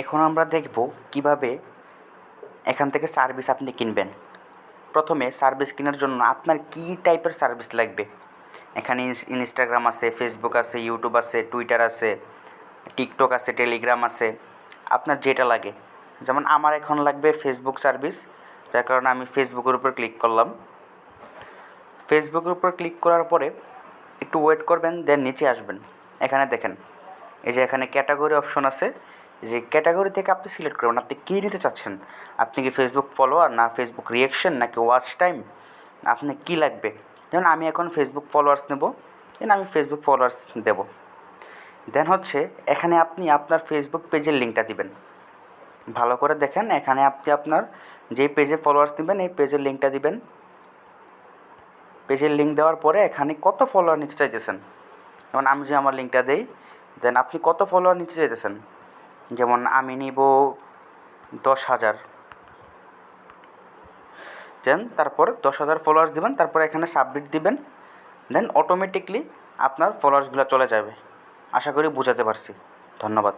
এখন আমরা দেখব কিভাবে এখান থেকে সার্ভিস আপনি কিনবেন। প্রথমে সার্ভিস কেনার জন্য আপনার কী টাইপের সার্ভিস লাগবে। এখানে ইনস্টাগ্রাম আছে, ফেসবুক আছে, ইউটিউব আছে, টুইটার আছে, টিকটক আছে, টেলিগ্রাম আছে, আপনার যেটা লাগে। যেমন আমার এখন লাগবে ফেসবুক সার্ভিস, যার কারণে আমি ফেসবুকের উপর ক্লিক করলাম। ফেসবুকের উপর ক্লিক করার পরে একটু ওয়েট করবেন, দেন নিচে আসবেন। এখানে দেখেন, এই যে এখানে ক্যাটাগরি অপশন আছে, যে ক্যাটাগরি থেকে আপনি সিলেক্ট করবেন আপনি কী নিতে চাচ্ছেন। আপনি কি ফেসবুক ফলোয়ার, না ফেসবুক রিয়েকশন, নাকি ওয়াচ টাইম, আপনি কী লাগবে। যেমন আমি এখন ফেসবুক ফলোয়ার্স নেব, দেন আমি ফেসবুক ফলোয়ার্স দেব। দেন হচ্ছে এখানে আপনি আপনার ফেসবুক পেজের লিঙ্কটা দিবেন। ভালো করে দেখেন, এখানে আপনি আপনার যেই পেজে ফলোয়ার্স নেবেন এই পেজের লিঙ্কটা দিবেন। পেজের লিঙ্ক দেওয়ার পরে এখানে কত ফলোয়ার নিতে চাইতেছেন, যেমন আমি যে আমার লিঙ্কটা দেই, দেন আপনি কত ফলোয়ার নিতে চাইতেছেন। যেমন আমি নিব 10,000, দেন তারপর 10,000 ফলোয়ার্স দিবেন, তারপর এখানে সাবমিট দিবেন। দেন অটোমেটিকলি আপনার ফলোয়ার্সগুলো চলে যাবে। আশা করি বোঝাতে পারছি। ধন্যবাদ।